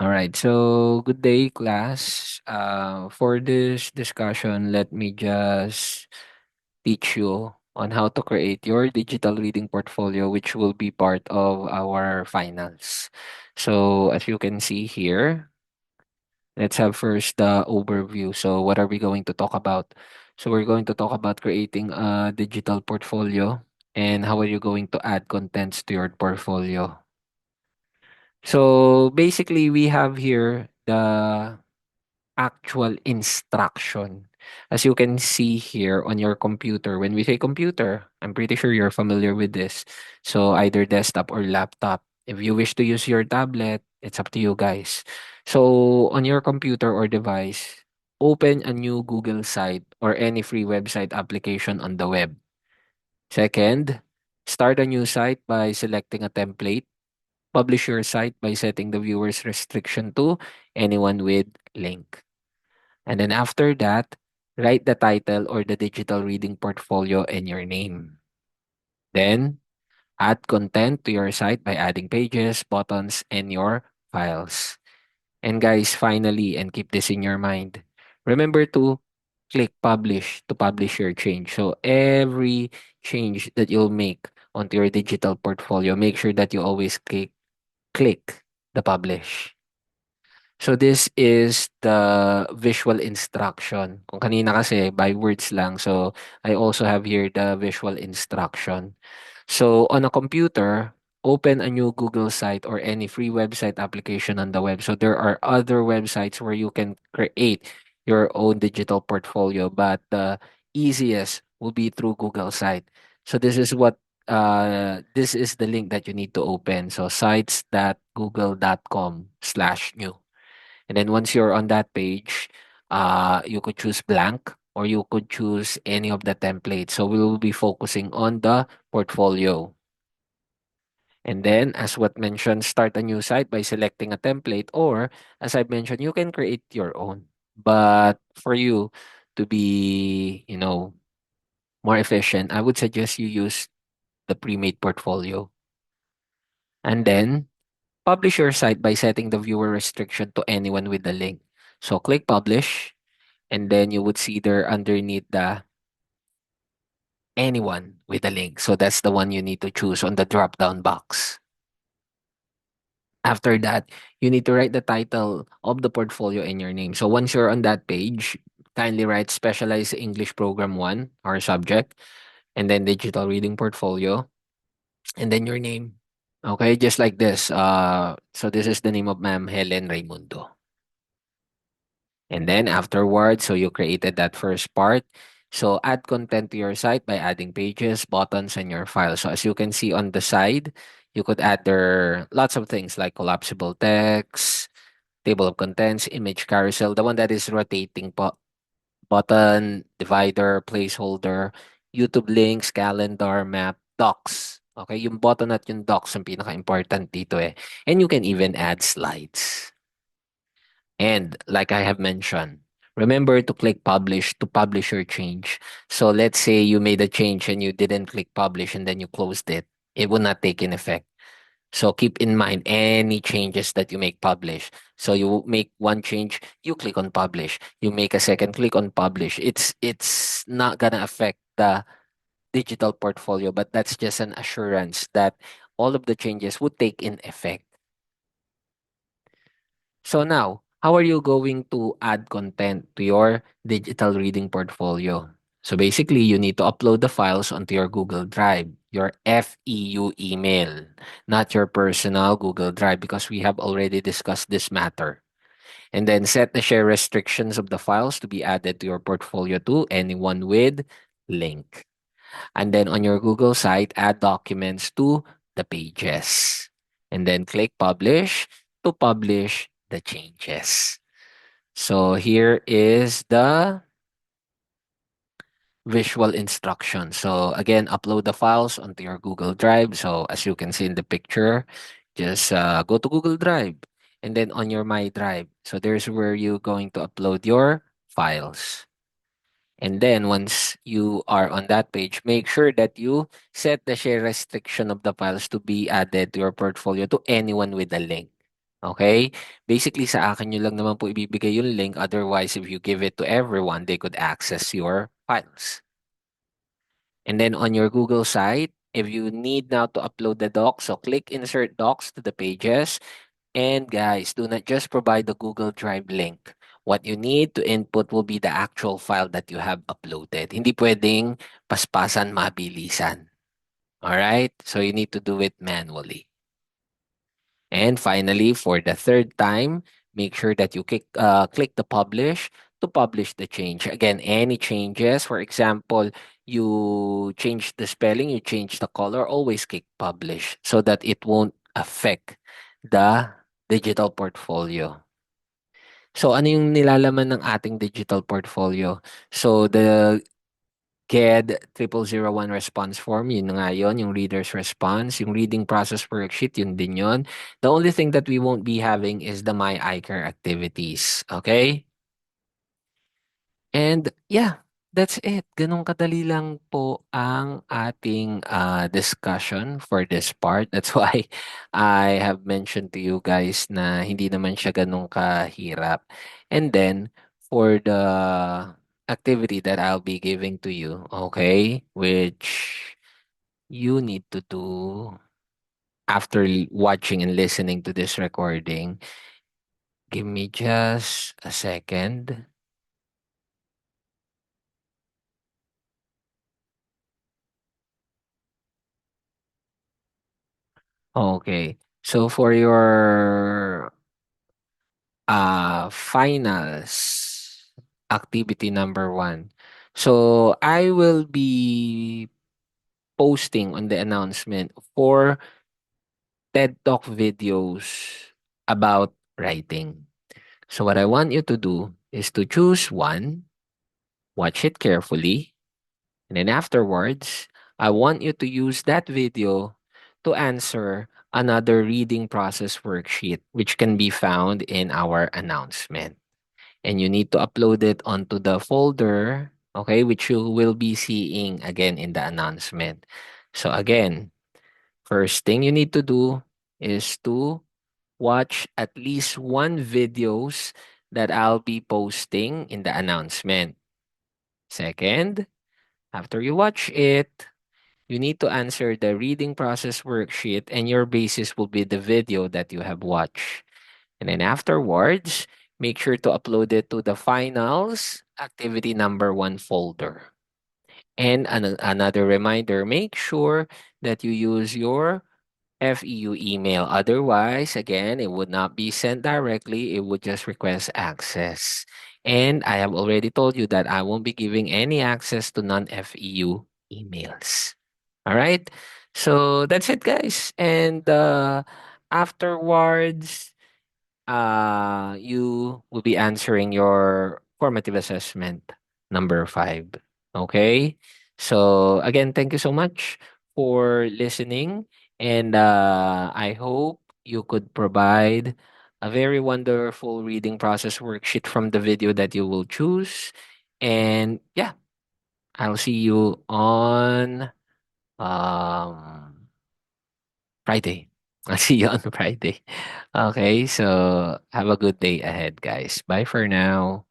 All right. So, good day, class. For this discussion, let me just teach you on how to create your digital reading portfolio, which will be part of our finals. So, as you can see here, let's have first the overview. So, what are we going to talk about? So, we're going to talk about creating a digital portfolio and how are you going to add contents to your portfolio. So, basically, we have here the actual instruction. As you can see here on your computer, when we say computer, I'm pretty sure you're familiar with this. So either desktop or laptop. If you wish to use your tablet, it's up to you guys. So on your computer or device, open a new Google site or any free website application on the web. Second, start a new site by selecting a template. Publish your site by setting the viewer's restriction to anyone with link. And then after that, write the title or the digital reading portfolio and your name. Then, add content to your site by adding pages, buttons, and your files. And guys, finally, and keep this in your mind, remember to click publish to publish your change. So every change that you'll make onto your digital portfolio, make sure that you always click the publish. So this is the visual instruction. Kung kanina kasi by words lang. So I also have here the visual instruction. So on a computer, open a new Google site or any free website application on the web. So there are other websites where you can create your own digital portfolio, but the easiest will be through Google site. So this is the link that you need to open. So sites.google.com/new. And then once you're on that page, you could choose blank or you could choose any of the templates. So we will be focusing on the portfolio. And then, as what mentioned, start a new site by selecting a template, or as I mentioned, you can create your own. But for you to be, more efficient, I would suggest you use the pre-made portfolio. And then, publish your site by setting the viewer restriction to anyone with the link. So click publish, and then you would see there underneath the anyone with a link. So that's the one you need to choose on the drop down box. After that, you need to write the title of the portfolio and your name. So once you're on that page, kindly write specialized English program 1 or subject, and then digital reading portfolio, and then your name. Okay, just like this. So this is the name of Ma'am Helen Raimundo. And then afterwards, so you created that first part. So add content to your site by adding pages, buttons, and your file. So as you can see on the side, you could add there lots of things like collapsible text, table of contents, image carousel, the one that is rotating button, divider, placeholder, YouTube links, calendar, map, docs. Okay, yung button at yung docs ang pinaka-important dito eh. And you can even add slides. And like I have mentioned, remember to click publish to publish your change. So let's say you made a change and you didn't click publish and then you closed it. It will not take in effect. So keep in mind any changes that you make publish. So you make one change, you click on publish. You make a second, click on publish. It's not gonna affect the digital portfolio, but that's just an assurance that all of the changes would take in effect. So now, how are you going to add content to your digital reading portfolio? So basically, you need to upload the files onto your Google Drive, your FEU email, not your personal Google Drive, because we have already discussed this matter. And then set the share restrictions of the files to be added to your portfolio to anyone with link. And then on your Google site, add documents to the pages. And then click publish to publish the changes. So here is the visual instruction. So again, upload the files onto your Google Drive. So as you can see in the picture, just go to Google Drive and then on your My Drive. So there's where you're going to upload your files. And then once you are on that page, make sure that you set the share restriction of the files to be added to your portfolio to anyone with a link. Okay? Basically, sa akin niyo lang naman po ibibigay yung link. Otherwise, if you give it to everyone, they could access your files. And then on your Google site, if you need now to upload the docs, so click Insert Docs to the pages. And guys, do not just provide the Google Drive link. What you need to input will be the actual file that you have uploaded. Hindi pwedeng paspasan mabilisan. Alright? So you need to do it manually. And finally, for the third time, make sure that you click the publish to publish the change. Again, any changes, for example, you change the spelling, you change the color, always click publish so that it won't affect the digital portfolio. So ano yung nilalaman ng ating digital portfolio? So the GED 0001 response form, yun nga yun, yung reader's response, yung reading process worksheet, yun din yun. The only thing that we won't be having is the My iCare activities. Okay? And yeah, that's it. Ganun kadali lang po ang ating discussion for this part. That's why I have mentioned to you guys na hindi naman siya ganun kahirap. And then, for the activity that I'll be giving to you, okay, which you need to do after watching and listening to this recording, give me just a second. Okay. So for your finals activity number one. So I will be posting on the announcement for TED Talk videos about writing. So what I want you to do is to choose one, watch it carefully, and then afterwards, I want you to use that video to answer another reading process worksheet, which can be found in our announcement. And you need to upload it onto the folder, okay, which you will be seeing again in the announcement. So again, first thing you need to do is to watch at least one videos that I'll be posting in the announcement. Second, after you watch it, you need to answer the reading process worksheet, and your basis will be the video that you have watched. And then afterwards, make sure to upload it to the finals activity number one folder. And another reminder, make sure that you use your FEU email. Otherwise, again, it would not be sent directly. It would just request access. And I have already told you that I won't be giving any access to non-FEU emails. All right. So that's it, guys. And afterwards, you will be answering your formative assessment number five. Okay. So again, thank you so much for listening. And I hope you could provide a very wonderful reading process worksheet from the video that you will choose. And yeah, I'll see you on um Friday. I'll see you on Friday. Okay, so have a good day ahead, guys. Bye for now.